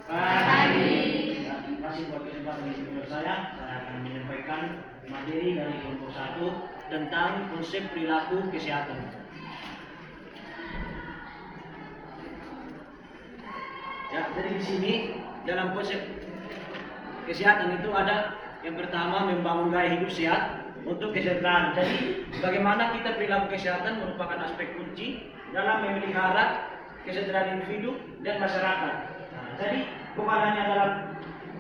Pagi. Terima kasih buat kesempatan ini saya akan menyampaikan materi dari kelompok 1 tentang konsep perilaku kesehatan. Ya, jadi di sini dalam konsep kesehatan itu ada yang pertama membangun gaya hidup sehat untuk kesejahteraan. Jadi bagaimana kita perilaku kesehatan merupakan aspek kunci dalam memelihara kesejahteraan individu dan masyarakat. Nah, jadi bukan hanya dalam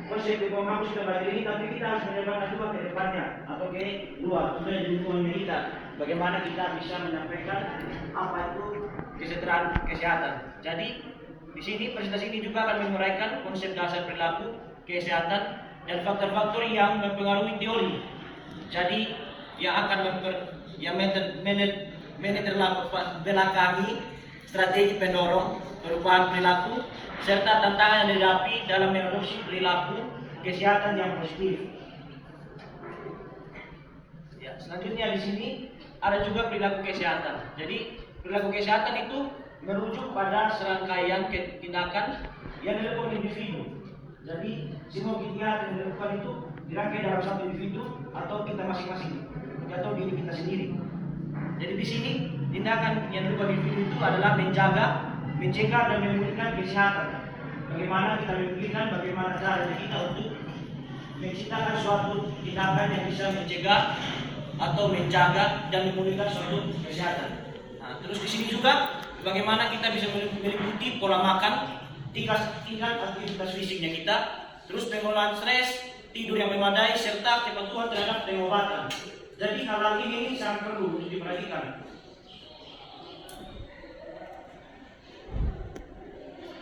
konsep di kampus kita belajar ini, tapi kita harus menyebarkan juga ke depannya atau ke luar, khususnya di lingkungan kita. Bagaimana kita bisa menyampaikan apa itu kesejahteraan kesehatan. Jadi di sini presentasi ini juga akan menguraikan konsep dasar perilaku kesehatan dan faktor-faktor yang mempengaruhi teori. Jadi yang akan belakangi strategi pendorong perubahan perilaku serta tantangan yang dihadapi dalam mengadopsi perilaku kesehatan yang positif. Ya, selanjutnya di sini ada juga perilaku kesehatan. Jadi perilaku kesehatan itu merujuk pada serangkaian tindakan yang dilakukan individu. Jadi semua kegiatan yang dilakukan itu dirangkai dalam satu individu atau kita masing-masing atau diri kita sendiri. Jadi di sini tindakan yang dilakukan individu itu adalah menjaga, mencegah dan memulihkan kesehatan. Bagaimana kita memulihkan, bagaimana cara kita untuk menciptakan suatu tindakan yang bisa mencegah atau menjaga dan memulihkan suatu kesehatan. Nah, terus di sini juga bagaimana kita bisa meliputi pola makan, tingkat aktivitas fisiknya kita, terus pengolahan stres, tidur yang memadai, serta kepatuhan terhadap pengobatan. Jadi hal ini sangat perlu untuk diperhatikan.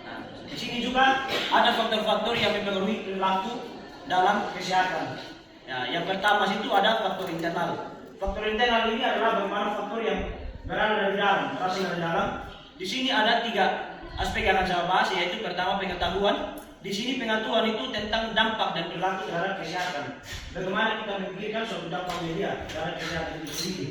Nah, di sini juga ada faktor-faktor yang mempengaruhi perilaku dalam kesehatan. Ya, yang pertama itu ada faktor internal. Faktor internal ini adalah bagaimana faktor yang berada dari dalam, berasal dari dalam. Di sini ada 3 aspek yang akan saya bahas, yaitu pertama pengetahuan. Di sini pengetahuan itu tentang dampak dan perilaku terhadap kesehatan. Bagaimana kita memikirkan suatu dampak media terhadap kesehatan itu sendiri.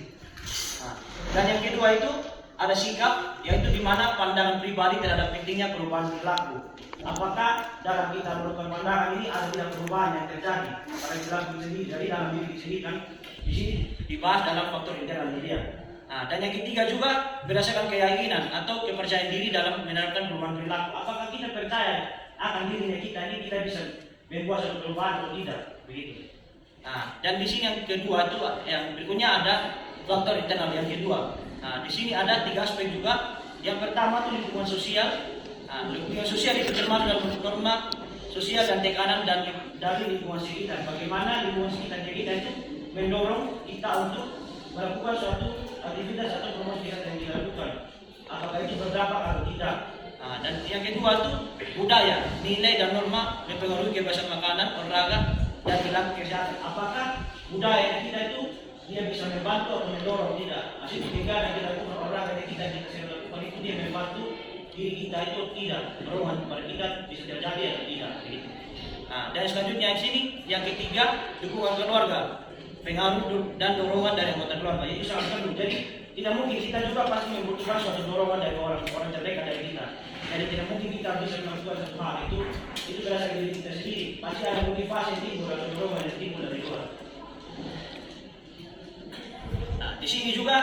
Nah, dan yang kedua itu ada sikap, yaitu di mana pandangan pribadi terhadap pentingnya perubahan perilaku. Apakah dalam kita melakukan pandangan ini ada tidak perubahan yang terjadi pada perilaku sendiri, dari dalam diri sendiri kan? Di sini dibahas dalam faktor internal media. Nah, dan yang ketiga juga berdasarkan keyakinan atau kepercayaan diri dalam menerapkan perubahan perilaku. Apakah kita percaya akan dirinya kita ini kita bisa membuat suatu perubahan atau tidak, begitu. Nah, dan di sini yang kedua itu yang berikutnya ada faktor internal yang kedua. Nah, di sini ada 3 aspek juga. Yang pertama itu lingkungan sosial. Nah, lingkungan sosial itu termasuk dalam norma sosial dan tekanan dan dari lingkungan sekitar. Bagaimana lingkungan sekitar kita itu mendorong kita untuk melakukan suatu aktivitas atau promosi yang dilakukan, apakah itu berdampak atau tidak. Nah, dan yang kedua itu budaya, nilai dan norma mempengaruhi kebiasaan makanan, olahraga, dan perilaku kesehatan. Apakah budaya kita itu dia bisa membantu atau mendorong tidak? Masih ketika yang dilakukan olahraga yang kita lakukan itu dia membantu diri kita itu tidak, dorongan kepada kita bisa terjadi atau tidak. Begitu. Nah, dan selanjutnya di sini yang ketiga dukungan keluarga, pengaruh dan dorongan dari anggota keluarga itu sangat perlu. Jadi tidak mungkin kita juga pasti membutuhkan suatu dorongan dari orang terdekat dari kita. Jadi tidak mungkin kita bisa melakukan satu hal itu berasal dari diri kita sendiri. Pasti ada motivasi yang timbul atau dorongan yang timbul dari luar. Nah, di sini juga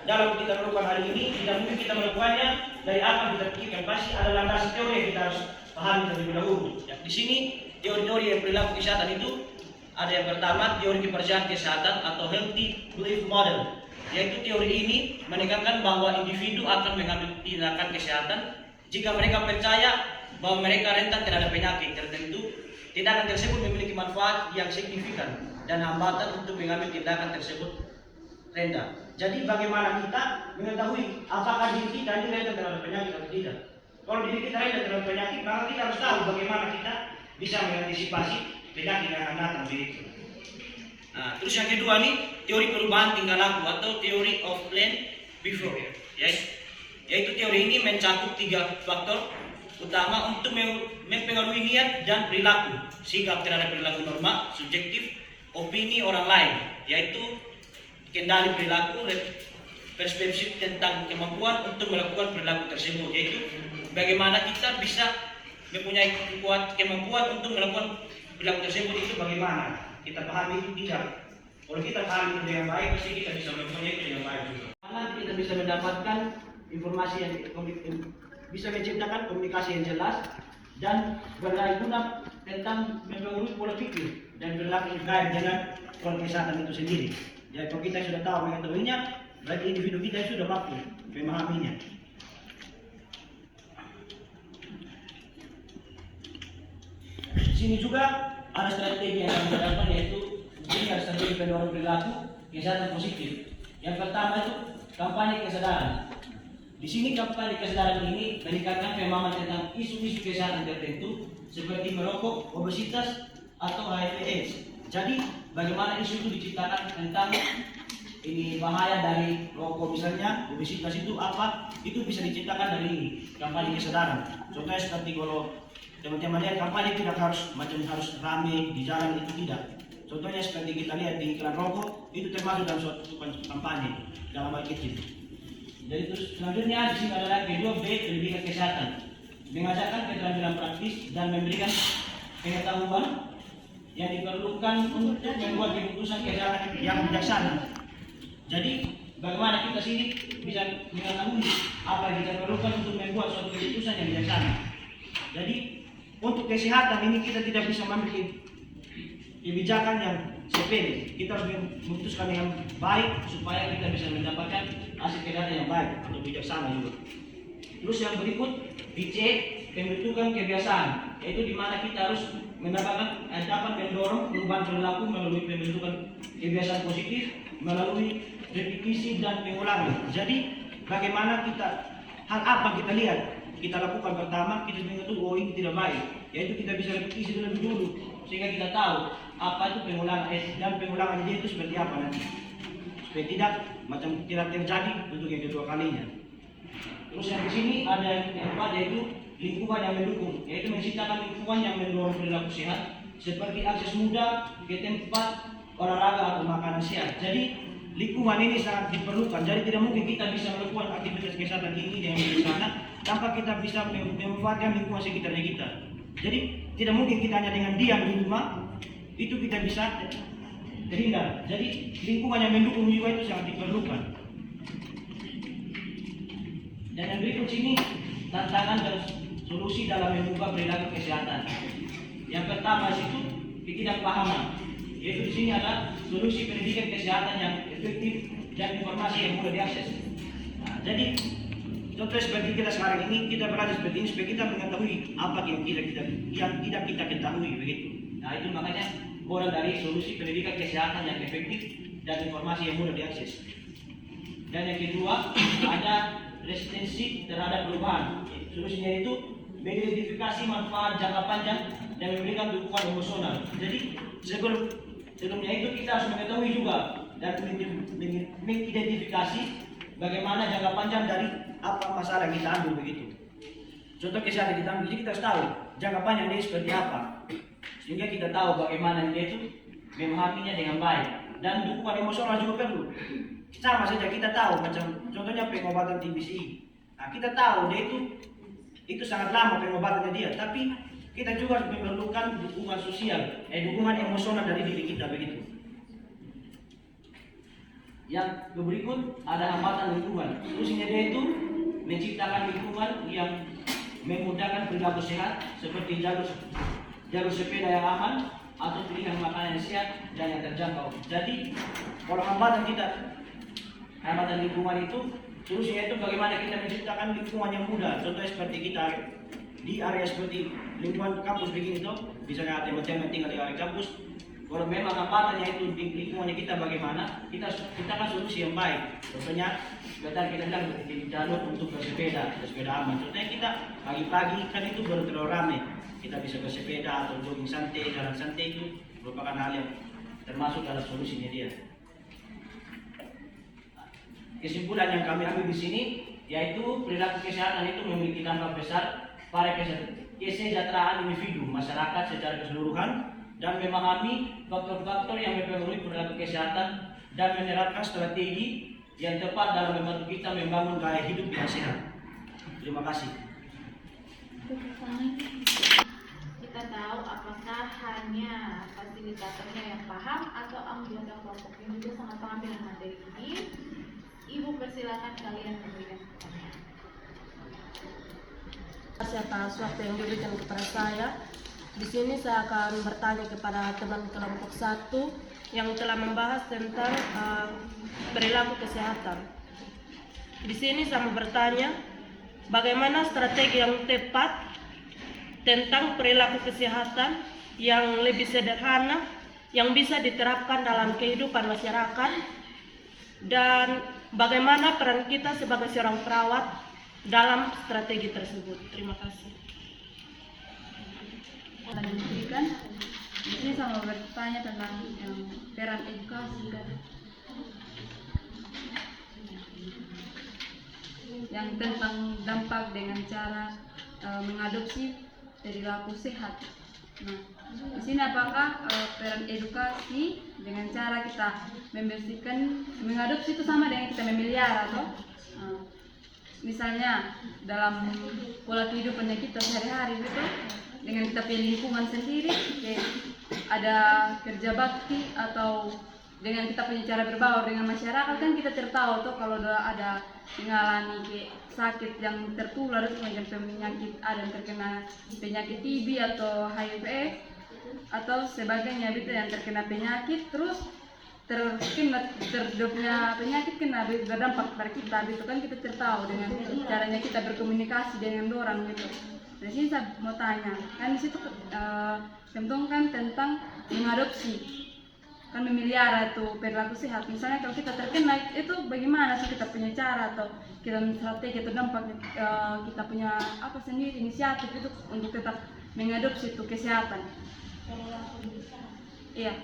dalam kita melakukan hal ini tidak mungkin kita melakukannya dari apa yang kita pikirkan. Pasti ada landasan teori yang kita harus pahami terlebih dahulu. Ya, di sini teori-teori yang perilaku kesehatan itu ada yang pertama teori kepercayaan kesehatan atau healthy belief model, yaitu teori ini menekankan bahwa individu akan mengambil tindakan kesehatan jika mereka percaya bahwa mereka rentan terhadap penyakit tertentu. Tindakan tersebut memiliki manfaat yang signifikan dan hambatan untuk mengambil tindakan tersebut rendah. Jadi bagaimana kita mengetahui apakah diri kita ini rentan terhadap penyakit atau tidak? Kalau diri kita rentan terhadap penyakit, maka kita harus tahu bagaimana kita bisa mengantisipasi penyakit yang akan datang begitu. Nah, terus yang kedua nih teori perubahan tingkah laku atau teori of plan before, yaitu teori ini mencakup 3 faktor utama untuk mempengaruhi niat dan perilaku, sikap terhadap perilaku norma, subjektif, opini orang lain, yaitu kendali perilaku, perspektif tentang kemampuan untuk melakukan perilaku tersebut, yaitu bagaimana kita bisa mempunyai kemampuan untuk melakukan perilaku tersebut itu bagaimana? Kita pahami itu tidak. Kalau kita pahami itu dengan baik, pasti kita bisa mempunyai itu dengan baik juga. Karena kita bisa mendapatkan informasi yang bisa menciptakan komunikasi yang jelas dan berguna tentang mempengaruhi pola pikir dan perilaku terkait dengan pola kesehatan itu sendiri. Jadi kalau kita sudah tahu mengetahuinya, berarti individu kita sudah mampu memahaminya. Di sini juga ada strategi yang kami terapkan, yaitu ini ada strategi pendorong perilaku kesehatan positif. Yang pertama itu kampanye kesadaran. Di sini kampanye kesadaran ini meningkatkan pemahaman tentang isu-isu kesehatan tertentu seperti merokok, obesitas, atau HIV/AIDS. Jadi bagaimana isu itu diciptakan tentang ini bahaya dari rokok misalnya, obesitas itu apa? Itu bisa diciptakan dari kampanye kesadaran. Contohnya seperti kalau teman-teman lihat kampanye tidak harus harus rame di jalan, itu tidak. Contohnya seperti kita lihat di iklan rokok, itu termasuk dalam suatu kampanye dalam hal kecil. Jadi terus selanjutnya di sini adalah kedua B, pendidikan kesehatan, mengajarkan keterampilan praktis dan memberikan pengetahuan yang diperlukan untuk membuat keputusan kesehatan yang bijaksana. Jadi bagaimana kita sini bisa mengetahui apa yang kita perlukan untuk membuat suatu keputusan yang bijaksana. Jadi untuk kesehatan ini kita tidak bisa mengambil kebijakan yang sepele. Kita harus memutuskan yang baik supaya kita bisa mendapatkan hasil kesehatan yang baik atau bijaksana juga. Terus yang berikut DC, pembentukan kebiasaan, yaitu di mana kita harus dapat mendorong perubahan perilaku melalui pembentukan kebiasaan positif melalui repetisi dan pengulangan. Jadi bagaimana hal apa kita lihat, kita lakukan pertama, kita mengetahui oh ini tidak baik, yaitu kita bisa repetisi lebih dulu sehingga kita tahu apa itu pengulangan dan pengulangan dia itu seperti apa nanti, supaya tidak terjadi untuk yang kedua kalinya. Terus yang di sini ada yang keempat, yaitu lingkungan yang mendukung, yaitu menciptakan lingkungan yang mendorong perilaku sehat seperti akses mudah ke tempat olahraga atau makanan sehat. Jadi lingkungan ini sangat diperlukan. Jadi tidak mungkin kita bisa melakukan aktivitas kesehatan ini dengan bijaksana tanpa kita bisa memanfaatkan lingkungan sekitarnya kita. Jadi tidak mungkin kita hanya dengan diam di rumah itu kita bisa terhindar. Jadi lingkungan yang mendukung juga itu sangat diperlukan. Dan yang berikut sini tantangan dan solusi dalam mengubah perilaku kesehatan. Yang pertama itu ketidakpahaman, yaitu di sini ada solusi pendidikan kesehatan yang efektif dan informasi yang mudah diakses. Nah, jadi contoh seperti kita sekarang ini, kita belajar seperti ini supaya kita mengetahui apa yang tidak kita ketahui begitu. Nah itu makanya bola dari solusi pendidikan kesehatan yang efektif dan informasi yang mudah diakses. Dan yang kedua ada resistensi terhadap perubahan. Solusinya itu mengidentifikasi manfaat jangka panjang dan memberikan dukungan emosional. Jadi sebelumnya itu kita harus mengetahui juga dan mengidentifikasi bagaimana jangka panjang dari apa masalah yang kita ambil begitu. Contoh kesehatan kita ambil, jadi kita harus tahu jangka panjang ini seperti apa, sehingga kita tahu bagaimana dia itu memahaminya dengan baik. Dan dukungan emosional juga perlu. Sama saja kita tahu, macam contohnya pengobatan TBC. Nah, kita tahu dia itu sangat lama pengobatannya dia, tapi kita juga memerlukan dukungan sosial, dukungan emosional dari diri kita begitu. Yang berikut ada hambatan lingkungan. Solusinya dia itu menciptakan lingkungan yang memudahkan perilaku sehat seperti jalur sepeda yang aman atau pilihan makanan yang sehat dan yang terjangkau. Jadi kalau hambatan lingkungan itu, solusinya itu bagaimana kita menciptakan lingkungan yang mudah. Contohnya seperti kita di area seperti lingkungan kampus begini tuh, misalnya teman-teman tinggal di area kampus. Kalau memang hambatannya itu di lingkungannya kita bagaimana, kita kan solusi yang baik. Contohnya kita bilang di jalur untuk bersepeda aman. Contohnya kita pagi-pagi kan itu baru terlalu ramai, kita bisa bersepeda atau jogging santai, jalan santai, itu merupakan hal yang termasuk dalam solusinya dia. Kesimpulan yang kami ambil di sini yaitu perilaku kesehatan itu memiliki dampak besar pada kesejahteraan individu, masyarakat secara keseluruhan, dan memahami faktor-faktor yang mempengaruhi perilaku kesehatan dan menerapkan strategi yang tepat dalam membantu kita membangun gaya hidup yang sehat. Terima kasih. Kita tahu apakah hanya fasilitatornya yang paham atau anggota kelompok yang juga sangat paham dengan materi ini. Ibu persilakan kalian memberikan pertanyaan. Atas waktu yang diberikan kepada saya. Di sini saya akan bertanya kepada teman kelompok 1 yang telah membahas tentang perilaku kesehatan. Di sini saya mau bertanya, bagaimana strategi yang tepat tentang perilaku kesehatan yang lebih sederhana yang bisa diterapkan dalam kehidupan masyarakat, dan bagaimana peran kita sebagai seorang perawat dalam strategi tersebut. Terima kasih. Diberikan. Di sini saya mau bertanya tentang peran edukasi yang tentang dampak dengan cara mengadopsi perilaku sehat. Nah, di sini apakah peran edukasi dengan cara kita membersihkan, mengadopsi itu sama dengan kita memelihara atau misalnya dalam pola kehidupannya kita sehari-hari gitu, dengan kita punya lingkungan sendiri, kayak ada kerja bakti atau dengan kita punya cara berbaur dengan masyarakat, kan kita tertahu tuh kalau ada mengalami kayak sakit yang tertular itu macam penyakit, ada yang terkena penyakit TB atau HIV atau sebagainya gitu, yang terkena penyakit terus terhidupnya penyakit kena berdampak pada kita gitu kan, kita tertahu dengan caranya kita berkomunikasi dengan orang gitu. Di sini saya mau tanya, kan di situ contohkan tentang mengadopsi, kan memelihara itu perilaku sehat. Misalnya kalau kita terkena itu bagaimana sih kita punya cara atau kita strategi atau dampak kita punya apa sendiri inisiatif itu untuk tetap mengadopsi itu kesehatan. Iya.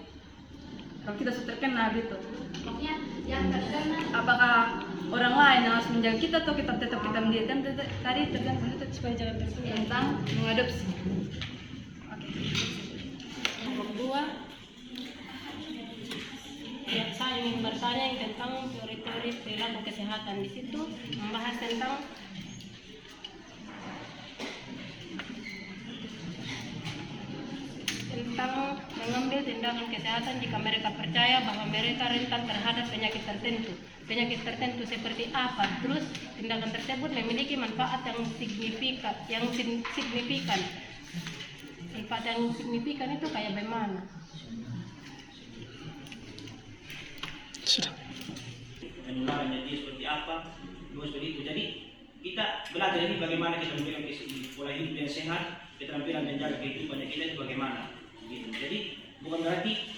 Kalau kita sudah terkena gitu. Maksudnya yang terkena Apakah orang lain yang harus menjaga kita atau kita tetap kita mendidik? Kan tadi tergantung itu supaya jangan tertular tentang mengadopsi. Oke. Nomor 2, ya, saya ingin bertanya tentang teori-teori perilaku kesehatan. Di situ membahas tentang mengambil tindakan kesehatan jika mereka percaya bahwa mereka rentan terhadap penyakit tertentu. Penyakit tertentu seperti apa? Terus tindakan tersebut memiliki manfaat yang signifikan. Manfaat yang signifikan itu kayak bagaimana? Penularannya dia seperti apa, seperti itu. Jadi kita belajar ini bagaimana kita memberikan pola hidup yang sehat, keterampilan menjaga kehidupan kita itu bagaimana. Gitu. Jadi bukan berarti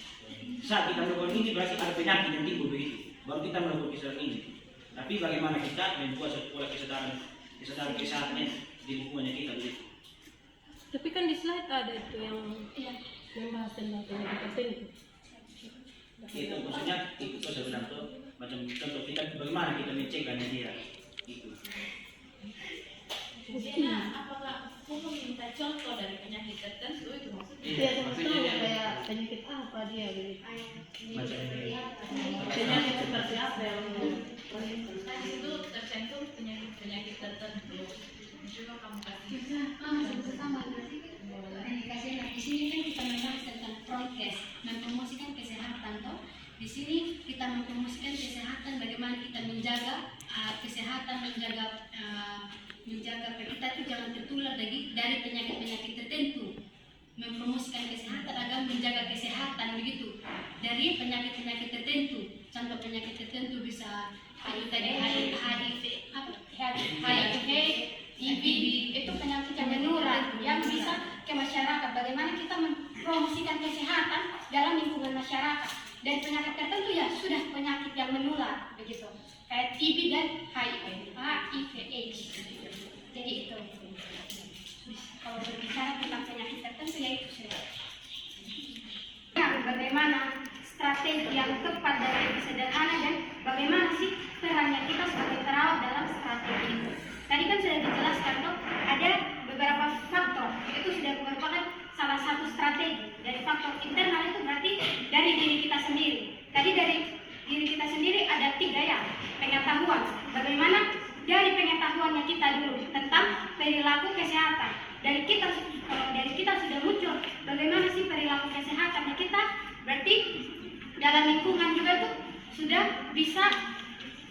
saat kita melakukan ini berarti ada penyakit yang timbul begitu, baru kita melakukan kesadaran ini. Tapi bagaimana kita membuat suatu pola kesadaran kesehatannya di lingkungannya kita begitu. Tapi kan di slide ada itu yang membahas tentang penyakit tertentu. Itu maksudnya itu saya bilang tuh macam contoh kita bagaimana kita mencegahnya dia. Gitu. apakah aku meminta contoh dari penyakit tertentu itu maksudnya? Iya, maksudnya kayak penyakit apa dia gitu. Penyakit seperti apa yang Nah, di situ tercantum penyakit tertentu. Coba kamu kasih. Sama berarti di sini kan kita membahas tentang prokes, mempromosikan kesehatan toh. Di sini kita mempromosikan kesehatan, bagaimana kita menjaga kesehatan, menjaga kita itu jangan tertular dari penyakit-penyakit tertentu. Mempromosikan kesehatan agar menjaga kesehatan begitu dari penyakit-penyakit tertentu. Contoh penyakit tertentu bisa HIV, TB, itu penyakit yang menular yang bisa ke masyarakat. Bagaimana kita mempromosikan kesehatan dalam lingkungan masyarakat. Dan penyakit tertentu ya sudah penyakit yang menular begitu, kayak TB dan HIV/AIDS. Jadi itu. Kalau berbicara tentang penyakit tertentu ya itu sudah. Nah, bagaimana strategi yang tepat dan lebih sederhana dan bagaimana sih perannya kita sebagai perawat dalam strategi itu. Tadi kan sudah dijelaskan tuh ada beberapa faktor, itu sudah merupakan salah satu strategi. Dari faktor internal itu berarti dari diri kita sendiri. Tadi dari diri kita sendiri ada 3 ya, pengetahuan. Bagaimana dari pengetahuannya kita dulu tentang perilaku kesehatan. dari kita, kalau dari kita sudah muncul bagaimana sih perilaku kesehatannya kita, berarti dalam lingkungan juga tuh sudah bisa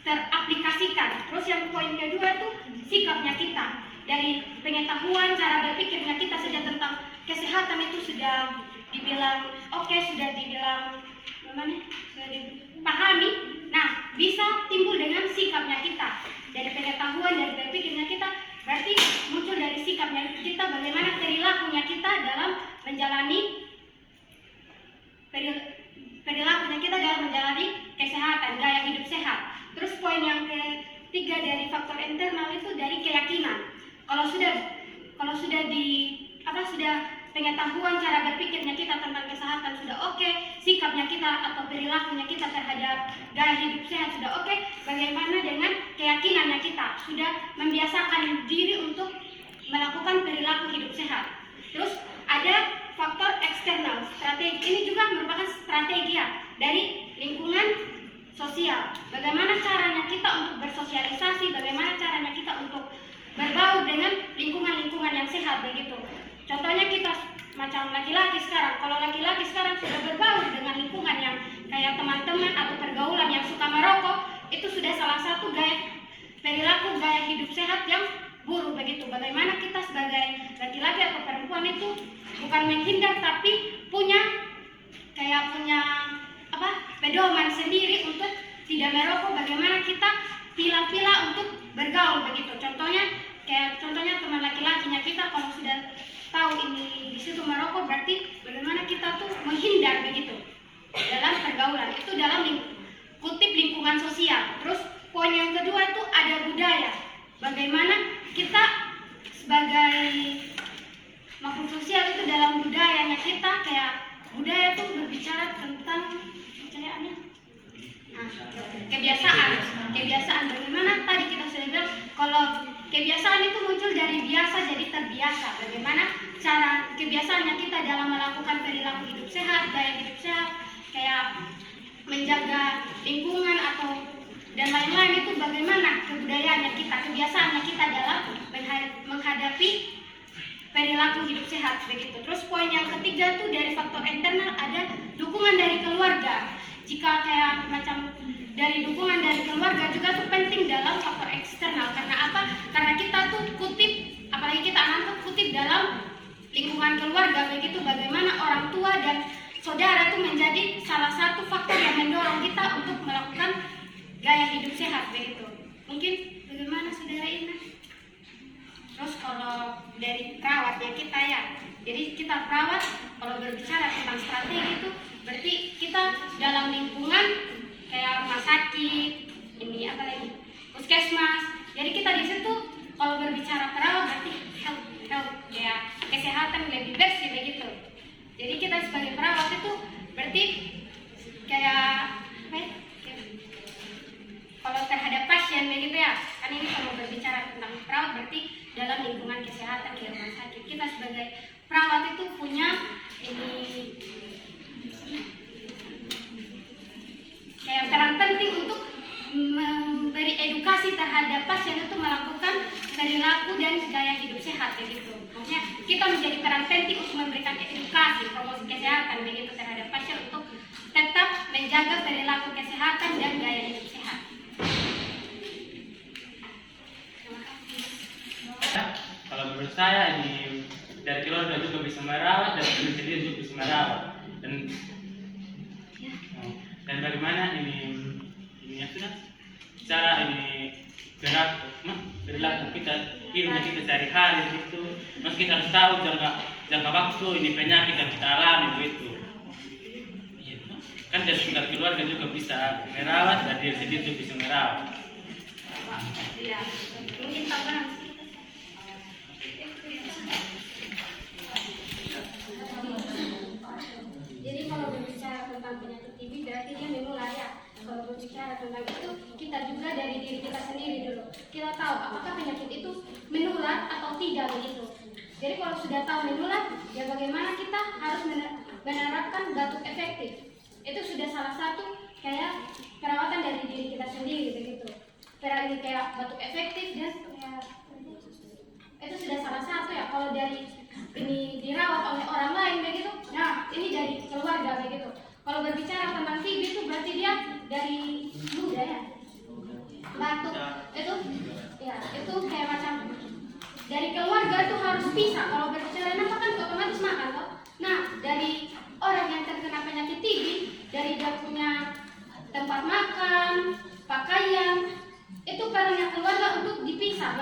teraplikasikan. Terus yang poin kedua tuh sikapnya kita, dari pengetahuan cara berpikirnya kita saja tentang kesehatan itu sudah dibilang oke, sudah dibilang sudah dipahami. Nah, bisa timbul dengan sikapnya kita, dari pengetahuan, dari berpikirnya kita, berarti muncul dari sikapnya kita, bagaimana perilakunya kita dalam menjalani perilakunya kita dalam menjalani kesehatan, gaya hidup sehat. Terus poin yang ketiga dari faktor internal itu dari keyakinan. Kalau sudah sudah pengetahuan cara berpikirnya kita tentang kesehatan sudah oke, sikapnya kita atau perilakunya kita terhadap gaya hidup sehat sudah oke, bagaimana dengan keyakinannya kita sudah membiasakan diri untuk melakukan perilaku hidup sehat. Terus ada faktor eksternal, strategi. Ini juga merupakan strategi ya dari lingkungan sosial. Bagaimana caranya kita untuk bersosialisasi, bagaimana caranya kita untuk berbaur dengan lingkungan-lingkungan yang sehat begitu. Contohnya kita macam laki-laki sekarang, kalau laki-laki sekarang sudah berbaur dengan lingkungan yang kayak teman-teman atau pergaulan yang suka merokok, itu sudah salah satu perilaku gaya hidup sehat yang buruk begitu. Bagaimana kita sebagai laki-laki atau perempuan itu bukan menghindar tapi punya pedoman sendiri untuk tidak merokok, bagaimana kita pilah-pilah untuk bergaul begitu. Contohnya teman laki-lakinya kita kalau sudah tahu ini di situ merokok, berarti bagaimana kita tuh menghindar begitu dalam pergaulan. Itu dalam kutip lingkungan sosial. Terus poin yang kedua itu ada budaya. Bagaimana kita sebagai makhluk sosial itu dalam budayanya kita, kayak budaya itu berbicara tentang kebiasaan. Bagaimana tadi kita sudah bilang kalau kebiasaan itu muncul dari biasa jadi terbiasa. Bagaimana cara kebiasaannya kita dalam melakukan perilaku hidup sehat, gaya hidup sehat, kayak menjaga lingkungan atau dan lain-lain, itu bagaimana kebudayaannya kita, kebiasaannya kita dalam menghadapi perilaku hidup sehat begitu. Terus poin yang ketiga tuh dari faktor internal ada dukungan dari keluarga. Jika kayak macam dari dukungan dari keluarga juga tuh penting dalam faktor eksternal. Karena apa? Karena kita tuh kutip, apalagi kita anak tuh kutip dalam lingkungan keluarga begitu, bagaimana orang tua dan saudara itu menjadi salah satu faktor yang mendorong kita untuk melakukan gaya hidup sehat begitu. Mungkin bagaimana saudara Ina? Terus kalau dari perawatnya kita ya, jadi kita perawat kalau berbicara tentang strategi itu berarti kita dalam lingkungan kayak rumah sakit, ini apa lagi, puskesmas. Jadi kita di situ kalau berbicara perawat berarti health ya, kesehatan lebih bersih begitu. Jadi kita sebagai perawat itu berarti kayak kalau terhadap pasien begitu ya. Kan ini kalau berbicara tentang perawat berarti dalam lingkungan kesehatan di rumah sakit. Kita sebagai perawat itu punya ini kayak peran penting untuk memberi edukasi terhadap pasien itu melakukan perilaku dan gaya hidup sehat begitu. Maksudnya kita menjadi peran penting untuk memberikan edukasi promosi kesehatan begitu terhadap pasien untuk tetap menjaga perilaku kesehatan dan gaya hidup sehat. Kalau menurut saya ini dari keluarga juga bisa merawat, dan diri sendiri juga bisa merawat, dan bagaimana ini ya sudah cara ini perilaku kita, hidupnya kita sehari-hari itu, mas kita harus tahu jangka waktu ini penyakit yang kita alami begitu. Kan dari keluarga juga bisa merawat dan diri sendiri juga bisa merawat. Iya, mungkin tambahan. Jadi kalau berbicara tentang penyakit TB berarti dia menular ya. Kalau berbicara tentang itu, kita juga dari diri kita sendiri dulu. Kita tahu apakah penyakit itu menular atau tidak begitu. Jadi kalau sudah tahu menular, ya bagaimana kita harus menerapkan batuk efektif. Itu sudah salah satu kayak perawatan dari diri kita sendiri begitu. Kayak batuk efektif dan itu sudah salah satu ya. Kalau dari harus pisah. Kalau bercelain apa kan otomatis makan toh. Nah, dari orang yang terkena penyakit TB, dari dia punya tempat makan, pakaian, itu perannya keluarga untuk dipisah,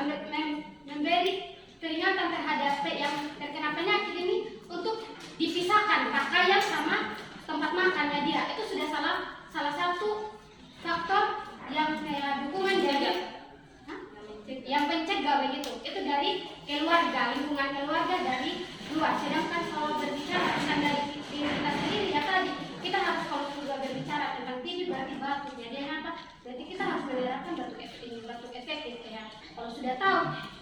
memberi peringatan terhadap yang terkena penyakit ini untuk dipisahkan pakaian sama tempat makannya dia. Itu sudah salah satu faktor yang kayak dukungan dari yang pencegah begitu. Itu dari keluarga, lingkungan keluarga dari luar. Sedangkan kalau berbicara tentang dari diri kita sendiri ya tadi, kita harus kalau juga berbicara tentang TB berarti batuk. Jadi apa? Berarti kita harus menerapkan batuk efektif ya. Kalau sudah tahu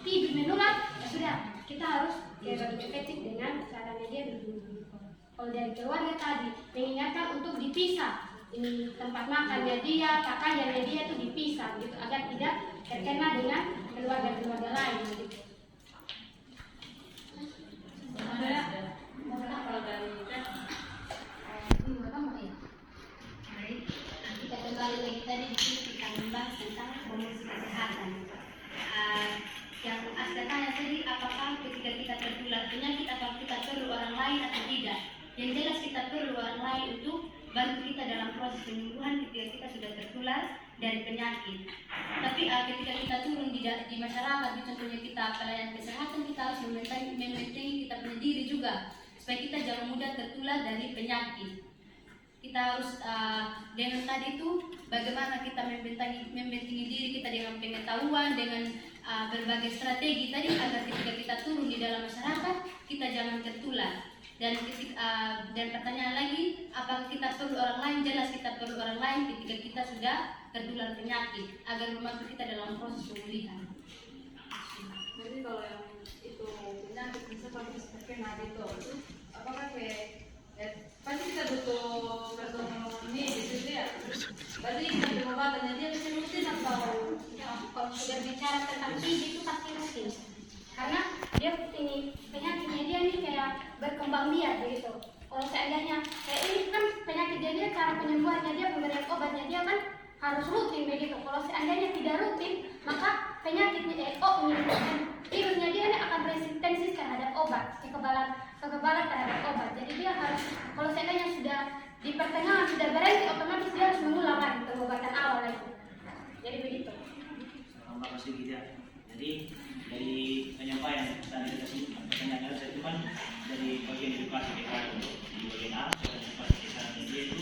TB menular, ya sudah kita harus batuk efektif dengan caranya dia begini. Kalau dari keluarga tadi mengingatkan untuk dipisah. Ini tempat makannya dia, pakaiannya dia itu dipisah gitu agar tidak terkena dengan keluarga-keluarga lain gitu. Kita kembali lagi tadi di sini kita membahas tentang promosi kesehatan. Yang aslinya tadi apakah ketika kita tertular penyakit apakah kita perlu orang lain atau tidak? Yang jelas kita perlu orang lain untuk bantu kita dalam proses penyembuhan ketika kita sudah tertular dari penyakit. Tapi ketika kita turun di masyarakat, contohnya kita pelayan kesehatan, kita harus mementingkan kita punya diri juga supaya kita jangan mudah tertular dari penyakit. Kita harus dengan tadi itu bagaimana kita membentengi diri kita dengan pengetahuan, dengan berbagai strategi tadi agar ketika kita turun di dalam masyarakat kita jangan tertular. Dan pertanyaan lagi, apakah kita perlu orang lain? Jelas kita perlu orang lain ketika kita sudah tertular penyakit agar membantu kita dalam proses pemulihan. Jadi kalau yang itu penyakit misalkan terkena gitu, apakah pasti kita butuh pertolongan medis itu ya? Berarti pengobatannya dia bisa rutin atau Kalau sudah bicara tentang TB itu pasti rutin. Karena dia ini penyakitnya dia nih kayak berkembang biak begitu. Kalau seandainya kayak ini kan penyakit dia cara penyembuhannya dia pemberian obatnya dia kan harus rutin begitu. Kalau seandainya tidak rutin maka penyakitnya virusnya dia akan resistensi terhadap obat, kekebalan terhadap obat. Jadi dia harus kalau seandainya sudah di pertengahan sudah berhenti otomatis dia harus mengulang lagi pengobatan awal lagi. Jadi begitu. Terima kasih Gida. Jadi dari penyampaian tadi kasih pertanyaan saya itu kan dari bagian edukasi kita di bagian A, edukasi kesehatan dia itu.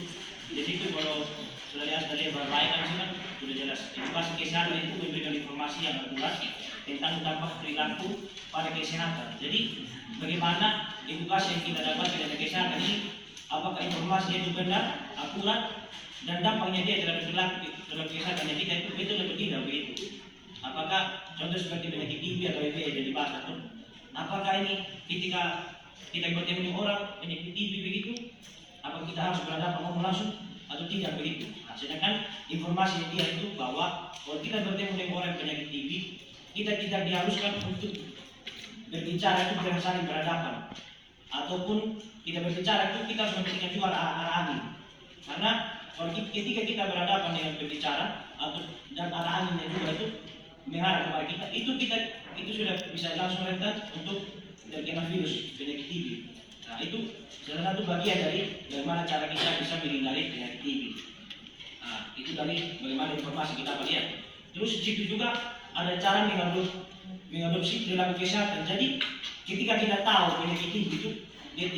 Jadi itu kalau sudah lihat dari berbaik kan kan sudah jelas edukasi kesehatan itu memberikan informasi yang akurat tentang dampak perilaku pada kesehatan. Jadi bagaimana edukasi yang kita dapat dari kesehatan ini, apakah informasinya itu benar, akurat, dan dampaknya dia terhadap perilaku dalam kesehatan kita itu betul atau tidak begitu? Apakah contoh seperti penyakit TB atau HIV yang dibahas atau apakah ini ketika kita bertemu dengan orang penyakit TB begitu, apakah kita harus berhadapan ngomong langsung atau tidak begitu? Nah, sedangkan informasi dia itu bahwa kalau kita bertemu dengan orang penyakit TB, kita tidak diharuskan untuk berbicara itu dengan saling berhadapan, ataupun kita berbicara itu kita harus memberikan juga arah angin. Karena kalau ketika kita berhadapan dengan berbicara atau dan arah anginnya juga itu mengarah kepada kita, itu sudah bisa langsung rentan untuk terkena virus penyakit TB. Nah, itu salah satu bagian dari bagaimana cara kita bisa menghindari penyakit TB. Nah, itu dari bagaimana informasi kita lihat. Terus di situ juga ada cara mengadopsi perilaku kesehatan. Jadi ketika kita tahu penyakit TB itu dia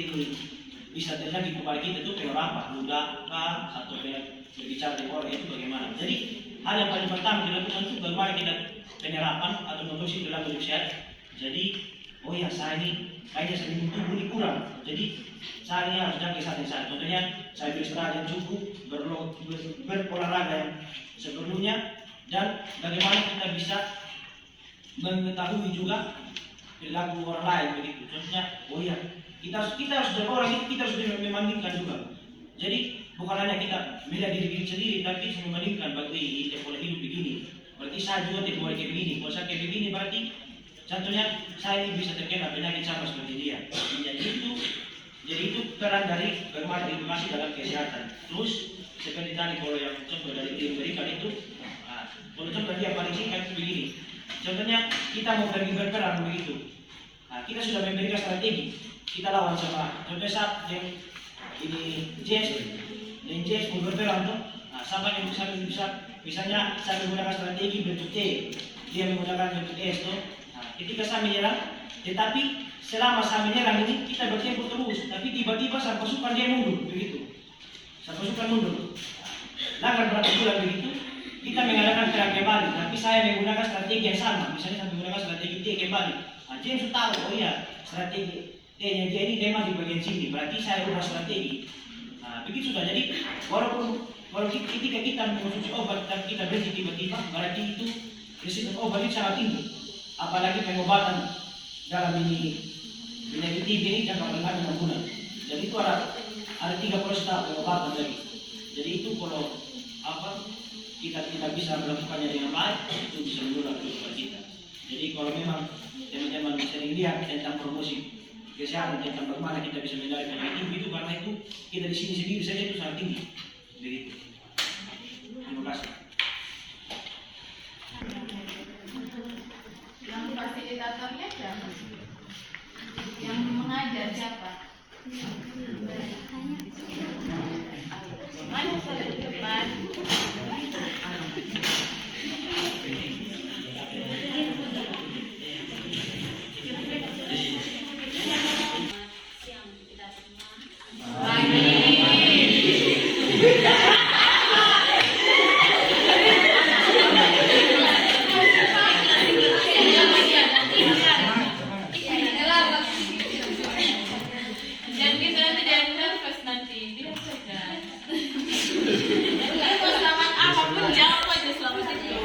bisa terjadi kepada kita itu penyerapan, ludah, atau berbicara di orang itu bagaimana. Jadi hal yang paling pertama dilakukan itu bagaimana kita penyerapan atau mengadopsi perilaku sehat. Jadi oh ya saya ini kayaknya saya minum tubuh ini kurang. Jadi saya ini harus jaga kesehatan saya. Contohnya saya beristirahat yang cukup, berolahraga yang seperlunya, dan bagaimana kita bisa mengetahui juga perilaku orang lain begitu. Contohnya oh ya kita harus jaga orang itu, kita harus membandingkan juga. Jadi bukan hanya kita melihat diri sendiri, tapi membandingkan bagi dia pola hidup begini. Berarti saya juga tidak boleh kayak begini. Kalau saya kayak begini berarti contohnya saya ini bisa terkena penyakit sama seperti dia. Jadi itu peran dari bagaimana edukasi dalam kesehatan. Terus seperti tadi kalau yang contoh dari tim berikan itu, kalau contoh dia paling singkat begini. Contohnya kita mau pergi berperang begitu. kita sudah memberikan strategi. Kita lawan sama contoh saat yang ini Jess mau berperang tuh. Sama yang bisa misalnya saya menggunakan strategi bentuk T, dia menggunakan bentuk S tuh. Ketika saya menyerang, tetapi selama saya menyerang ini kita bertempur terus, tapi tiba-tiba sang pasukan dia mundur begitu. Sang pasukan mundur. Langkah berapa bulan begitu, kita mengadakan perang kembali, tapi saya menggunakan strategi yang sama. Misalnya saya menggunakan strategi T kembali. James tahu, oh iya, strategi T-nya dia ini memang di bagian sini, berarti saya ubah strategi. Begitu sudah. Jadi kalau ketika kita mengonsumsi obat dan kita berhenti tiba-tiba, berarti itu resisten obat itu sangat tinggi. Apalagi pengobatan dalam ini penyakit TB ini jangka paling 6 bulan. Jadi itu ada 3 proses tahap pengobatan lagi. Jadi itu kalau kita tidak bisa melakukannya dengan baik, itu bisa menular kehidupan kita. Jadi kalau memang teman-teman sering lihat tentang promosi kesehatan, tentang bagaimana kita bisa menghindari penyakit TB itu, karena itu kita di sini sendiri saja itu sangat tinggi. Begitu. Terima kasih. Yang fasilitatornya siapa? Yang mengajar siapa? Mana saya di depan? Siang kita semua. Dan kita tidak nervous nanti, biar saja. Jadi selamat apapun jawab aja selamat itu.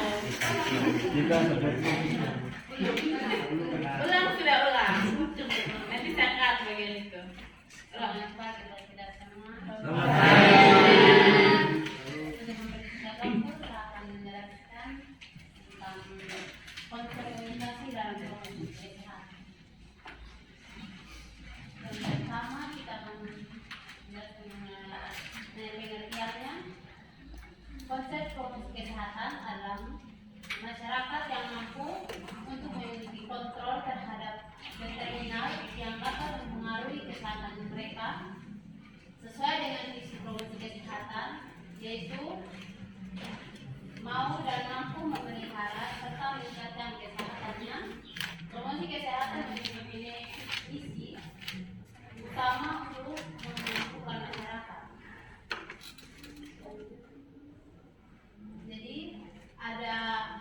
Ulang sudah ulang. Nanti saya cut bagian itu. Ulang. Selamat pagi kita semua. Kita akan menjelaskan tentang konsep komunikasi dalam promosi kesehatan. Yang pertama kita akan menjelaskan pengertiannya. Konsep promosi kesehatan adalah masyarakat yang mampu untuk memiliki kontrol terhadap determinan yang dapat mempengaruhi kesehatan mereka sesuai dengan visi promosi kesehatan, yaitu mau dan mampu memelihara serta meningkatkan kesehatannya. Promosi kesehatan mempunyai isi utama untuk memampukan masyarakat. Jadi ada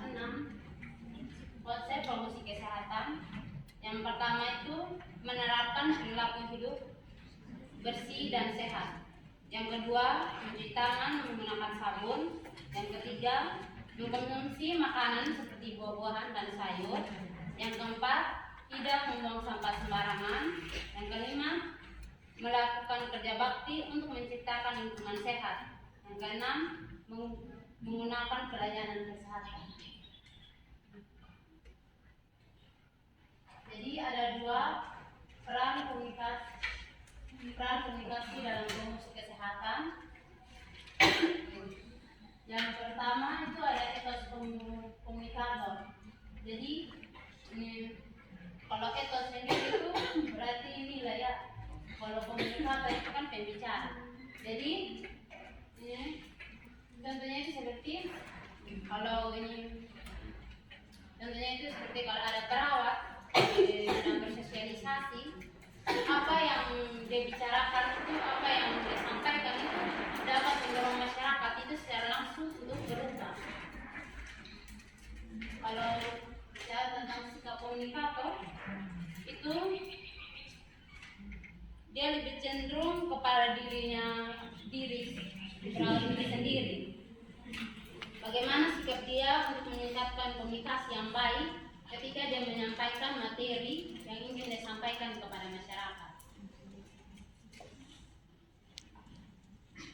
6 konsep promosi kesehatan. Yang pertama itu menerapkan perilaku hidup bersih dan sehat. Yang kedua, mencuci tangan menggunakan sabun. Yang ketiga, mengkonsumsi makanan seperti buah-buahan dan sayur. Yang keempat, tidak membuang sampah sembarangan. Yang kelima, melakukan kerja bakti untuk menciptakan lingkungan sehat. Yang keenam, menggunakan pelayanan kesehatan. Jadi ada 2 peran komunikasi dalam promosi kesehatan. Yang pertama itu ada etos komunikator. Jadi kalau etos sendiri itu berarti ini lah ya. Kalau komunikator itu kan pembicara. Jadi contohnya itu seperti kalau ada perawat dalam bersosialisasi, apa yang dia bicarakan itu, apa yang dia sampaikan itu dapat mendorong masyarakat itu secara langsung untuk berubah. Kalau bicara tentang sikap komunikator itu dia lebih cenderung kepada diri sendiri. Bagaimana sikap dia untuk meningkatkan komunikasi yang baik ketika dia menyampaikan materi yang ingin dia sampaikan kepada masyarakat.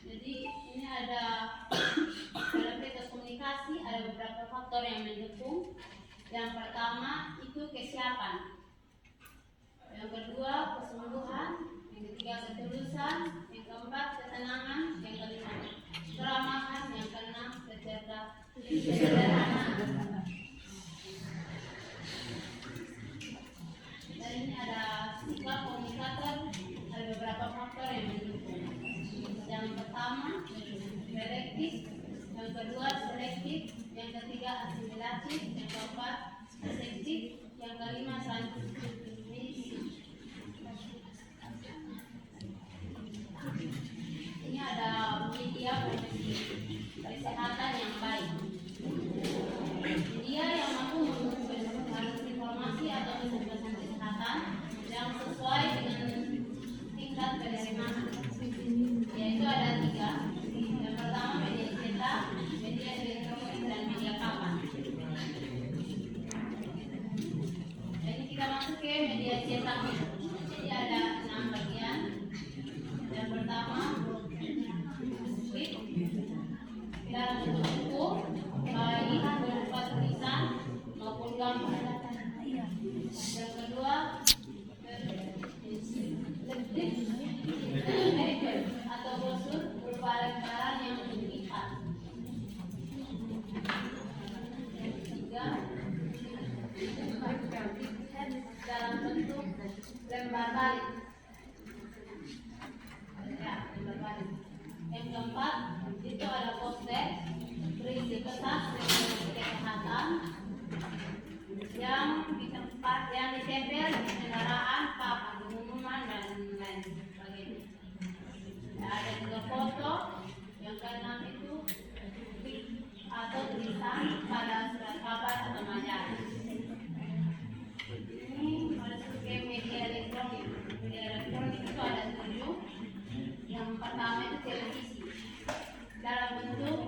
Jadi ini ada dalam etos komunikasi ada beberapa faktor yang mendukung. Yang pertama itu kesiapan. Yang kedua kesungguhan. Yang ketiga ketulusan. Yang keempat ketenangan. Yang kelima keramahan. Yang keenam kesederhanaan. Dan ini ada yang sesuai dengan tingkat penerimaan. Yaitu ada 3. Yang pertama media cetak, media elektronik, dan media papan. Jadi kita masuk ke media cetak. Jadi ada 6 bagian. Yang pertama dalam bentuk buku, baik berupa tulisan maupun gambar. Yang kedua atau brosur berupa lembaran yang dilipat. Yang ketiga dalam bentuk lembar balik. Ya, lembar balik. Yang keempat itu ada poster berisi pesan kesehatan yang ditempel di kendaraan, papan pengumuman, dan lain sebagainya. Ada juga foto. Yang keenam itu atau tulisan pada surat kabar atau majalah. Ini masuk ke media elektronik. Media elektronik itu ada 7. Yang pertama itu televisi dalam bentuk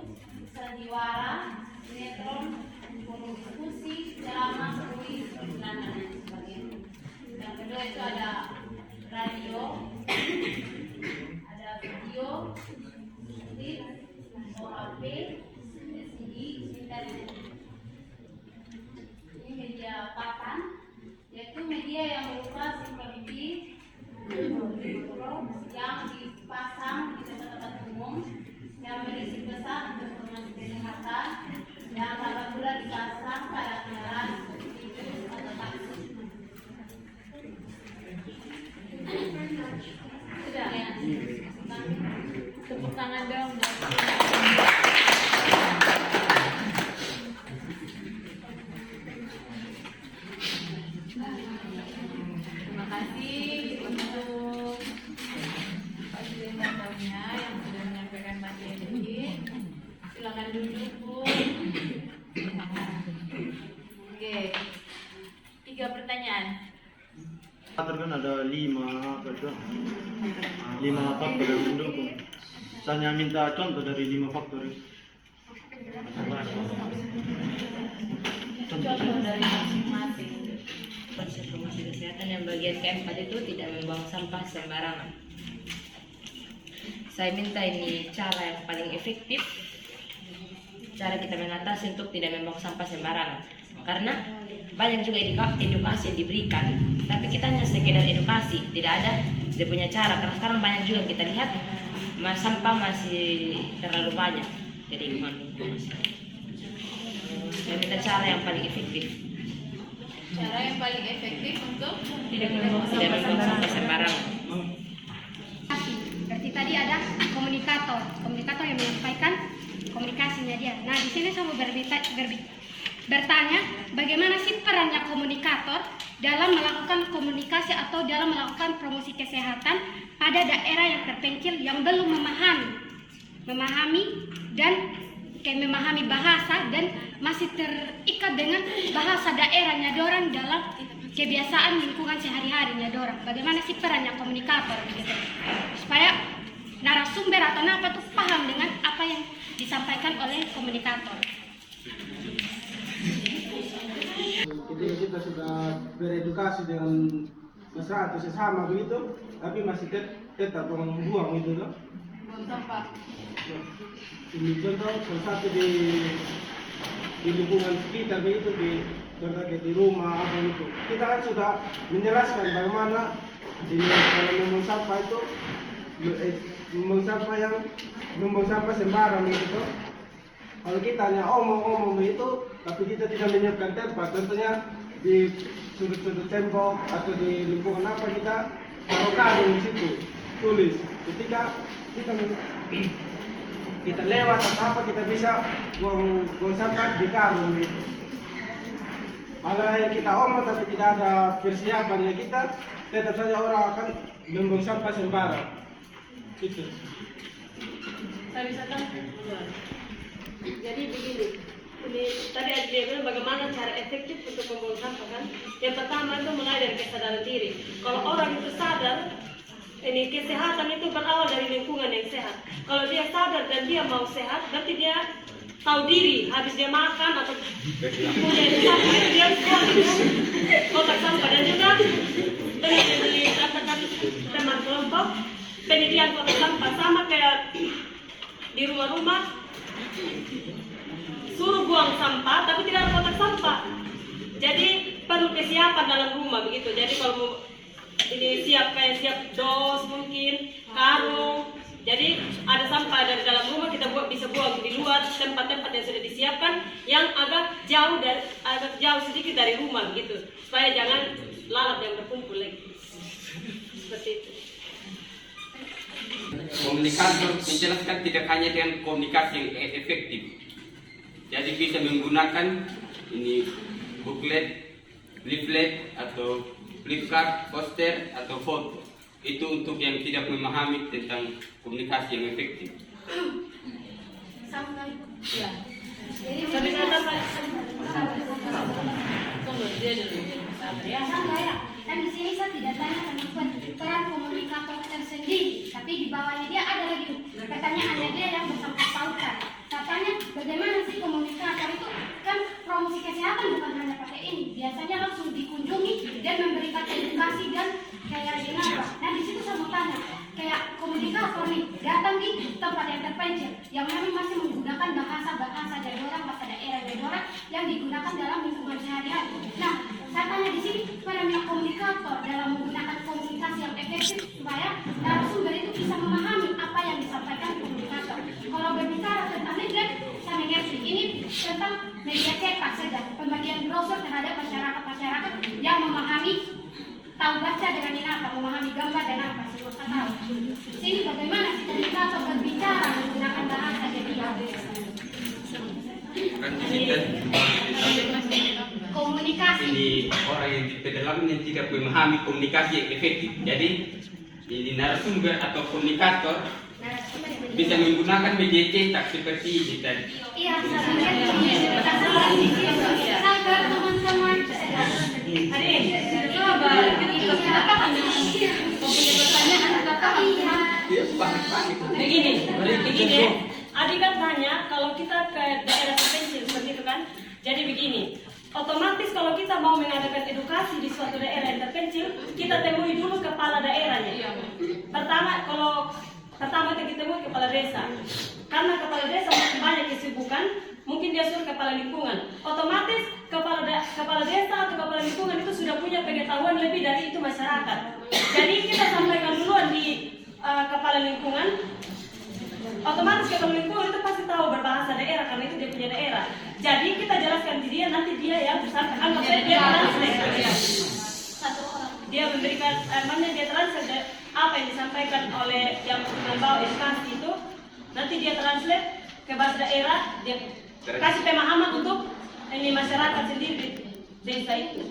sandiwara, sinetron, forum diskusi, ceramah, kuis, iklan, dan lain sebagainya. Yang kedua itu ada radio, ada video, klip, OHP, LCD, internet. Ini media papan, yaitu media yang berupa simbologis yang dipasang di tempat-tempat umum yang berisi pesan untuk informasi kesehatan yang dapat pula dipasang pada kendaraan seperti bus atau taksi. Sudah ya. Tepuk tangan dong. Terima kasih untuk fasilitatornya yang sudah menyampaikan materi. Silakan duduk, Bu. Oke. 3 pertanyaan. Faktor kan ada 5 faktor yang mendukung. Saya minta contoh dari 5 faktor itu. Contoh dari masing-masing. Konsep promosi kesehatan yang bagian keempat itu tidak membuang sampah sembarangan. Saya minta ini cara yang paling efektif, cara kita mengatasi untuk tidak membuang sampah sembarangan. Karena banyak juga edukasi yang diberikan, tapi kita hanya sekedar edukasi, tidak ada dia punya cara. Karena sekarang banyak juga kita lihat sampah masih terlalu banyak. Jadi saya minta cara yang paling efektif. Cara yang paling efektif untuk Tidak membuang sampah sembarangan. Berarti tadi ada komunikator yang menyampaikan komunikasinya dia. Nah, di sini saya mau bertanya, bagaimana sih perannya komunikator dalam melakukan komunikasi atau dalam melakukan promosi kesehatan pada daerah yang terpencil yang belum memahami dan memahami bahasa dan masih terikat dengan bahasa daerahnya dorang dalam kebiasaan lingkungan sehari-harinya dorang. Bagaimana sih perannya komunikator gitu, supaya narasumber atau apa tuh paham dengan apa yang disampaikan oleh komunikator. Kita sudah beredukasi dengan masyarakat sesama begitu, tapi masih tetap buang itu loh. buang sampah. Ini contoh salah satu di lingkungan sekitar begitu, di rumah apa itu. Kita kan sudah menjelaskan bagaimana ini kalau membuang sampah itu membuang sampah sembarang gitu. Kalau kita hanya omong-omong begitu, tapi kita tidak menyiapkan tempat, tentunya di sudut-sudut tembok atau di lingkungan apa kita taruh karung di situ, tulis. Ketika kita lewat atau apa kita bisa buang sampah di karung gitu. Malah yang kita omong tapi tidak ada persiapannya, kita tetap saja orang akan membuang sampah sembarang. Itu. Saya bisa tahu. Jadi begini, Ini tadi dia bilang bagaimana cara efektif untuk membuang sampah kan? Yang pertama itu mulai dari kesadaran diri. Kalau orang itu sadar, ini kesehatan itu berawal dari lingkungan yang sehat. Kalau dia sadar dan dia mau sehat, berarti dia tahu diri. Habis dia makan atau punya sampah, dia harus buang itu kotak sampah. Dan juga dari katakan teman kelompok, penyediaan kotak sampah sama kayak di rumah-rumah. Suruh buang sampah, tapi tidak ada kotak sampah. Jadi perlu kesiapan dalam rumah begitu. Jadi kalau mau ini siap dos mungkin, karung. Jadi ada sampah dari dalam rumah kita bisa buang di luar tempat-tempat yang sudah disiapkan yang agak jauh sedikit dari rumah begitu. Supaya jangan lalat yang berkumpul lagi. Seperti itu. Komunikator menjelaskan tidak hanya dengan komunikasi yang efektif. Jadi bisa menggunakan ini booklet, leaflet atau flipchart, poster atau foto. Itu untuk yang tidak memahami tentang komunikasi yang efektif. Sampai ya. Tapi kata Sama ya. Dan di sini saya tidak tanya tentang peran komunikator tersendiri, tapi di bawahnya dia ada lagi pertanyaannya dia yang bersangkut pautan. Katanya bagaimana sih komunikator itu kan promosi kesehatan bukan hanya pakai ini, biasanya langsung dikunjungi dan memberikan edukasi dan kayak apa. Nah di situ saya mau tanya, kayak komunikator nih datang di tempat yang terpencil, yang memang masih menggunakan bahasa dari orang, bahasa daerah dari orang yang digunakan dalam lingkungan sehari-hari. Nah saya tanya di sini perannya komunikator dalam menggunakan komunikasi yang efektif supaya narasumber itu bisa memahami apa yang disampaikan komunikator. Kalau berbicara tentang leaflet, saya mengerti ini tentang media cetak saja, pembagian brosur terhadap masyarakat yang memahami, tahu baca dengan ini apa, memahami gambar dan apa semua saya tahu. Sini bagaimana si komunikator berbicara menggunakan bahasa jadi Kan kita komunikasi. ini orang yang di pedalaman yang tidak memahami komunikasi yang efektif. Jadi ini narasumber atau komunikator bisa menggunakan media cetak seperti ini tadi. Iya, saya mengerti. Sabar teman-teman. Coba kita katakan mempunyai pertanyaan katakan. Begini. Adik kan tanya kalau kita ke daerah terpencil seperti itu kan. Jadi begini, otomatis kalau kita mau mengadakan edukasi di suatu daerah yang terpencil, kita temui dulu kepala daerahnya. Pertama kita temui kepala desa. Karena kepala desa makin banyak kesibukan, mungkin dia suruh kepala lingkungan. Otomatis kepala desa atau kepala lingkungan itu sudah punya pengetahuan lebih dari itu masyarakat. Jadi kita sampaikan duluan di kepala lingkungan. Otomatis kepala lingkungan itu pasti tahu berbahasa daerah karena itu dia punya daerah. Jadi kita jelaskan di dia, nanti dia yang anggap saja dia translate. Dia memberikan dia translate apa yang disampaikan oleh yang membawa edukasi itu, nanti dia translate ke bahasa daerah, dia kasih pemahaman untuk ini masyarakat sendiri di desa itu.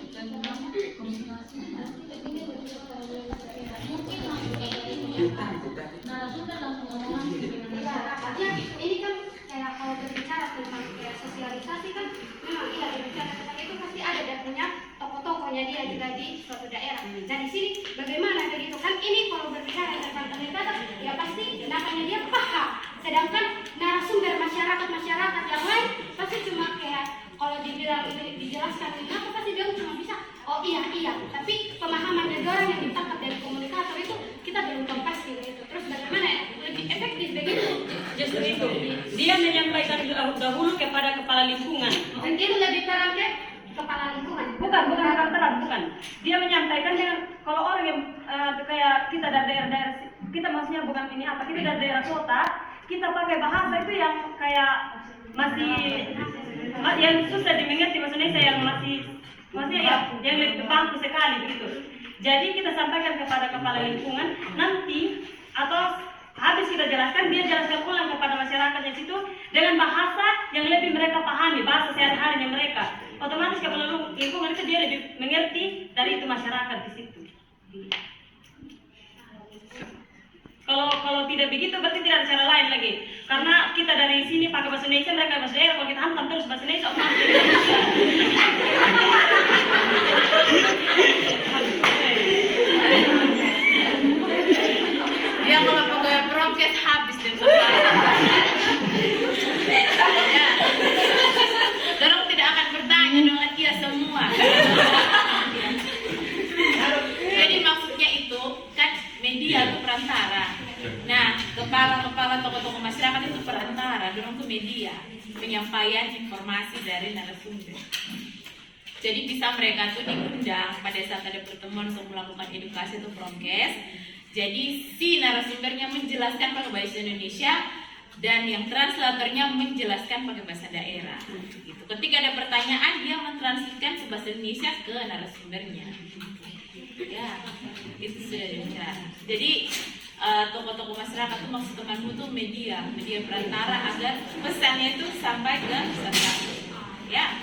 Ini kan kayak kalau berbicara tentang sosialisasi kan memang iya berbicara tentang itu pasti ada dan punya tokoh-tokohnya dia juga di suatu daerah. Nah di sini bagaimana begitu kan ini kalau berbicara tentang komunikator ya pasti namanya dia paham. Sedangkan narasumber masyarakat yang lain pasti cuma kayak kalau dibilang dijelaskan kenapa pasti dia cuma bisa oh iya tapi pemahaman dari orang yang ditangkap dari komunikator itu kita belum pasti begitu. Terus bagaimana lebih efektif begitu? Justru itu dia menyampaikan dahulu kepada kepala lingkungan. Dan itu lebih peran ke kepala lingkungan. Bukan peran, bukan. Dia menyampaikan dengan kalau orang yang kayak kita dari daerah kita maksudnya bukan ini apa kita dari daerah kota kita pakai bahasa itu yang kayak masih yang susah dimengerti maksudnya yang yang lebih bangku sekali begitu. Jadi kita sampaikan kepada kepala lingkungan nanti atau habis kita jelaskan dia jelaskan ulang kepada masyarakat di situ dengan bahasa yang lebih mereka pahami, bahasa sehari-harinya mereka. Otomatis kepala lingkungan itu dia lebih mengerti dari itu masyarakat di situ. Kalau tidak begitu berarti tidak ada cara lain lagi. Karena kita dari sini pakai bahasa Indonesia, mereka bahasa daerah. Kalau kita hantam terus bahasa Indonesia, otomatis. Dia kalau pegawai prokes habis deh ya. Dorong tidak akan bertanya dengan dia semua. Jadi maksudnya itu kan media itu perantara. Nah, kepala tokoh-tokoh masyarakat itu perantara, dorong itu media penyampaian informasi dari narasumber. Jadi bisa mereka tuh diundang pada saat ada pertemuan untuk melakukan edukasi atau prokes. Jadi si narasumbernya menjelaskan pakai bahasa Indonesia dan yang translatornya menjelaskan pakai bahasa daerah. Gitu. Ketika ada pertanyaan dia mentranslatkan ke bahasa Indonesia ke narasumbernya. Ya, itu sudah dibicara. Jadi tokoh-tokoh masyarakat itu maksud temanmu tuh media perantara agar pesannya itu sampai ke masyarakat. Ya.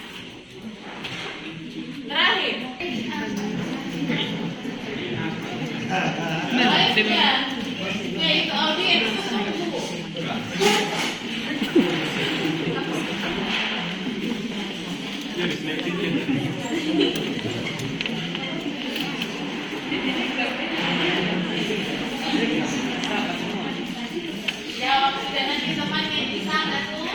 Terakhir. Baiknya, yaitu audiens tunggu. Jawab sudah nanti temannya di sana tuh.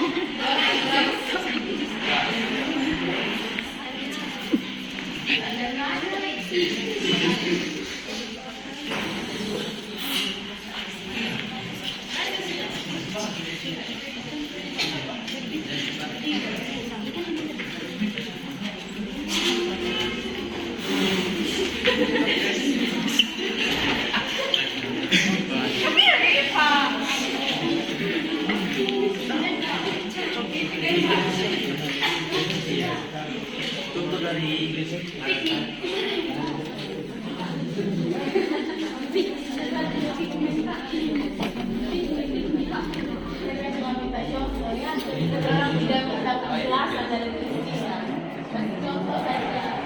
Contoh dari Orang tidak minta penjelasan dari Kristina. Contoh saja.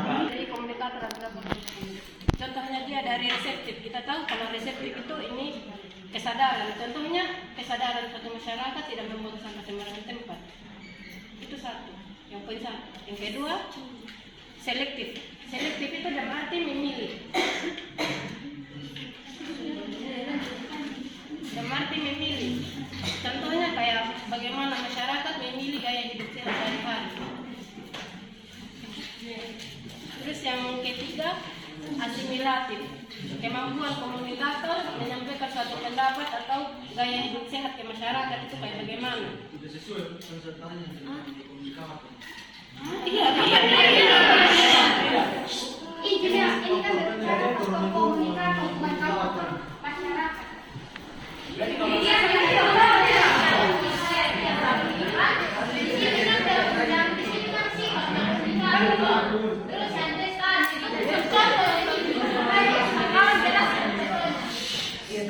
Dari komunikator adalah contohnya dia dari reseptif. Kita tahu kalau reseptif itu ini kesadaran. Contohnya kesadaran suatu masyarakat tidak membuang sampah sembarangan tempat. Itu satu. Yang poin satu. Yang kedua, selektif. Selektif itu dalam arti memilih. Dalam arti memilih. Contohnya kayak bagaimana masyarakat memilih gaya hidup sehat sehari-hari. Terus yang ketiga, asimilatif. Kemampuan komunikator menyampaikan suatu pendapat atau gaya hidup sehat ke masyarakat itu kayak bagaimana? Iya. Ini kan berbicara tentang komunikator, bukan masyarakat.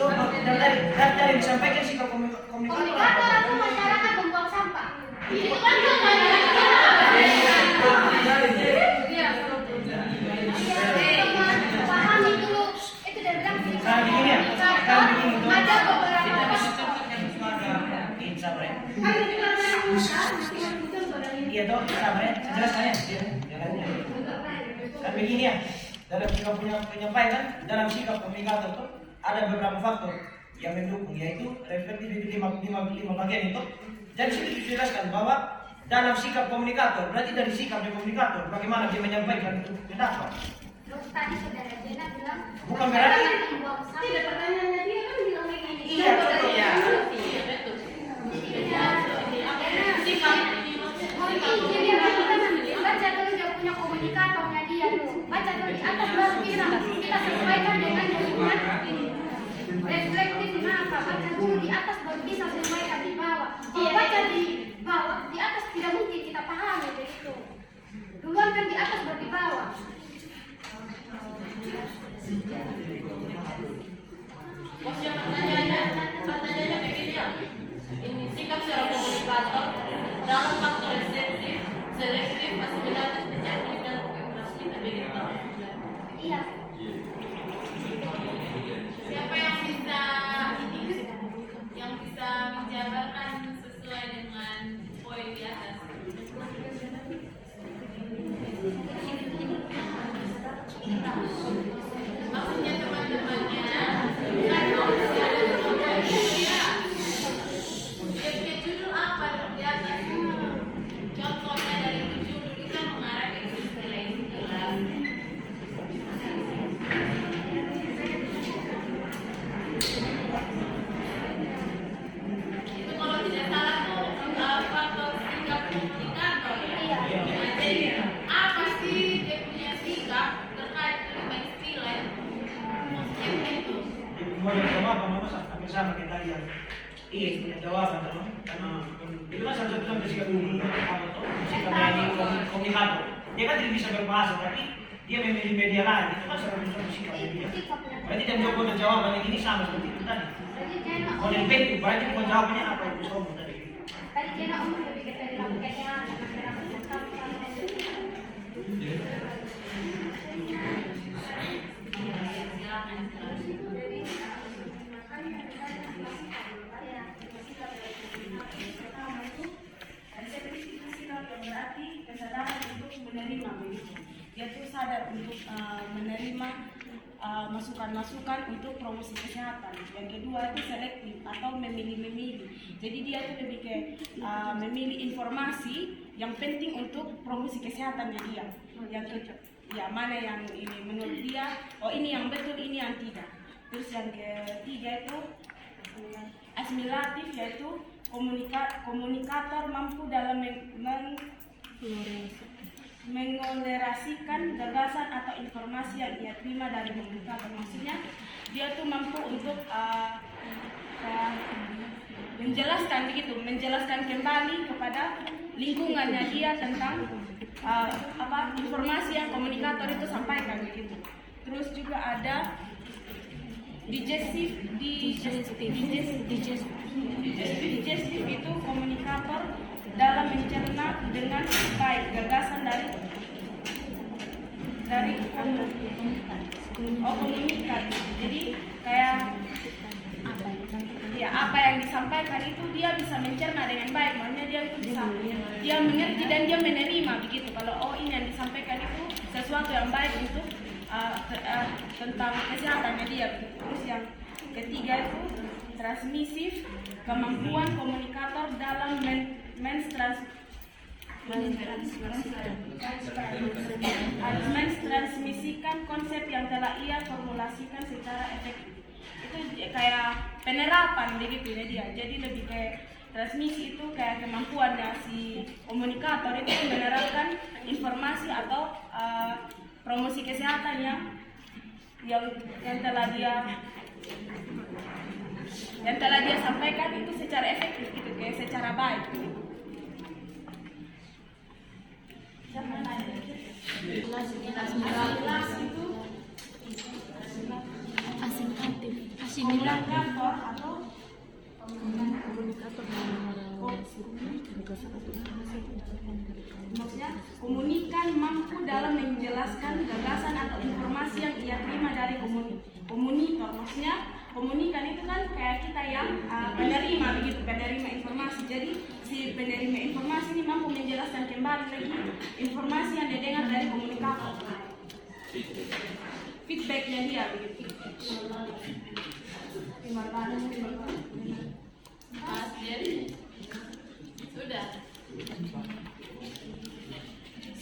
itu dari disampaikan sikap Komunikator atau masyarakat membuang sampah. Itu kan paham itu dari bilang sekarang begini ya, ada beberapa sabar ya. Iya toh, sabar ya, jelaskan ya. Kan begini ya, dalam sikap penyampaian, dalam sikap komunikator tuh ada beberapa faktor yang mendukung, yaitu reflektif itu 5 bagian itu. Jadi situ dijelaskan bahwa dalam sikap komunikator, berarti dari sikap komunikator, bagaimana dia menyampaikan itu pendapat. tadi saudara Jena bilang Bukan berarti membuang sampah. Tidak, pertanyaannya dia kan bilang kayak gini. Iya, contohnya. Iya, betul. Jadi baca dulu dia punya komunikatornya dia tuh. Baca dulu di atas baru kita sesuaikan dengan lingkungan reflektif di mata. Baca dulu di atas baru bisa sesuaikan di bawah. Kalau baca di bawah, di atas tidak mungkin kita pahami begitu. Duluan kan di atas baru di bawah. Pertanyaannya Siapa yang bisa menjabarkan sesuai dengan poin di atas? Maksudnya teman-temannya kan masih ada kelompok ya. Dia punya judul apa dong di atas? Contohnya dari judul itu mengarah ke istilah-istilah. Itu kalau tidak salah tuh faktor sikap komunikator ya. Jadi apa sih dia punya sikap terkait kelima istilah? Maksudnya itu. Mau jawaban apa hampir sama kita yang iya punya jawaban teman karena itu kan salah satu yang bersikap apa tuh sikap dari komunikator. Dia kan tidak bisa berbahasa tapi dia memilih media lain itu kan salah satu sikap dia. Berarti dia menjawab jawaban yang ini sama seperti itu tadi. Kalau yang itu berarti jawabannya apa itu sombong tadi. Tadi dia nak umur lebih ke perilaku kesehatan, perilaku sikap. Berarti kesadaran untuk menerima begitu. Dia tuh sadar untuk menerima masukan-masukan untuk promosi kesehatan. Yang kedua itu selektif atau memilih-memilih. Jadi dia itu lebih ke memilih informasi yang penting untuk promosi kesehatannya dia. Yang ya mana yang ini menurut dia, oh ini yang betul, ini yang tidak. Terus yang ketiga itu asimilatif, yaitu komunikator mampu dalam mengolerasikan gagasan atau informasi yang ia terima dari komunikator. Maksudnya dia tuh mampu untuk menjelaskan kembali kepada lingkungannya dia tentang informasi yang komunikator itu sampaikan begitu. Terus juga ada digestif itu komunikator dalam mencerna dengan baik gagasan dari komunikat. Jadi kayak apa yang disampaikan itu dia bisa mencerna dengan baik, makanya dia mengerti dan dia menerima begitu. Kalau ini yang disampaikan itu sesuatu yang baik untuk tentang kesehatannya dia. Terus yang ketiga itu transmisif, kemampuan komunikator dalam mentransmisikan konsep yang telah ia formulasikan secara efektif. Itu kayak penerapan begitu ya dia. Jadi lebih kayak transmisi itu kayak kemampuannya si komunikator itu menerapkan informasi atau promosi kesehatan yang telah dia sampaikan itu secara efektif gitu, kayak secara baik gitu. Siapa nanya? Komunikator atau maksudnya komunikan mampu dalam menjelaskan gagasan atau informasi yang ia terima dari komunitor. Maksudnya komunikan itu kan kayak kita yang penerima begitu, penerima informasi. Jadi si penerima informasi ini mampu menjelaskan kembali lagi informasi yang dia dengar dari komunikator. Feedbacknya dia begitu.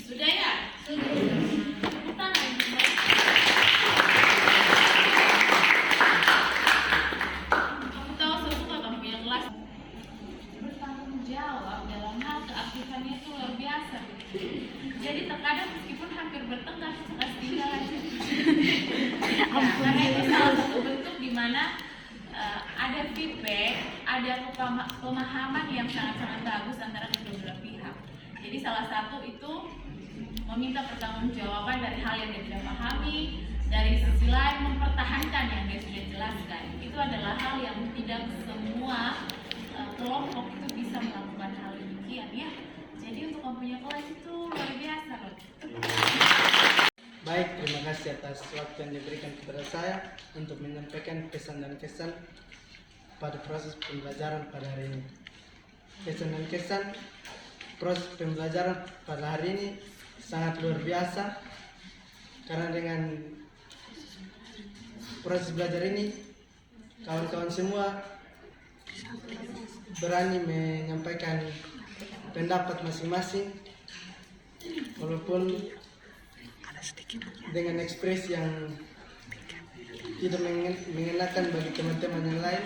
Sudah ya? Tepuk tangan. Kamu tahu sesuatu kamu yang kelas bertanggung jawab dalam hal keaktifannya itu luar biasa. Jadi terkadang meskipun hampir bertengkar sekelas tinggal aja. Karena itu salah satu bentuk di mana ada feedback, ada pemahaman yang sangat-sangat bagus antara kedua belah pihak. Jadi salah satu itu meminta pertanggungjawaban dari hal yang dia tidak pahami, dari sisi lain mempertahankan yang dia sudah jelaskan. Itu adalah hal yang tidak semua kelompok itu bisa melakukan hal demikian ya. Jadi untuk mempunyai kelas itu luar biasa loh. Baik, terima kasih atas waktu yang diberikan kepada saya untuk menyampaikan pesan dan kesan pada proses pembelajaran pada hari ini. Pesan dan kesan proses pembelajaran pada hari ini sangat luar biasa, karena dengan proses belajar ini kawan-kawan semua berani menyampaikan pendapat masing-masing, walaupun dengan ekspresi yang tidak mengenakan bagi teman-teman yang lain.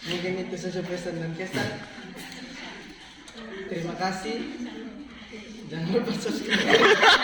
Mungkin itu saja pesan dan kesan. Terima kasih. Jangan lupa subscribe.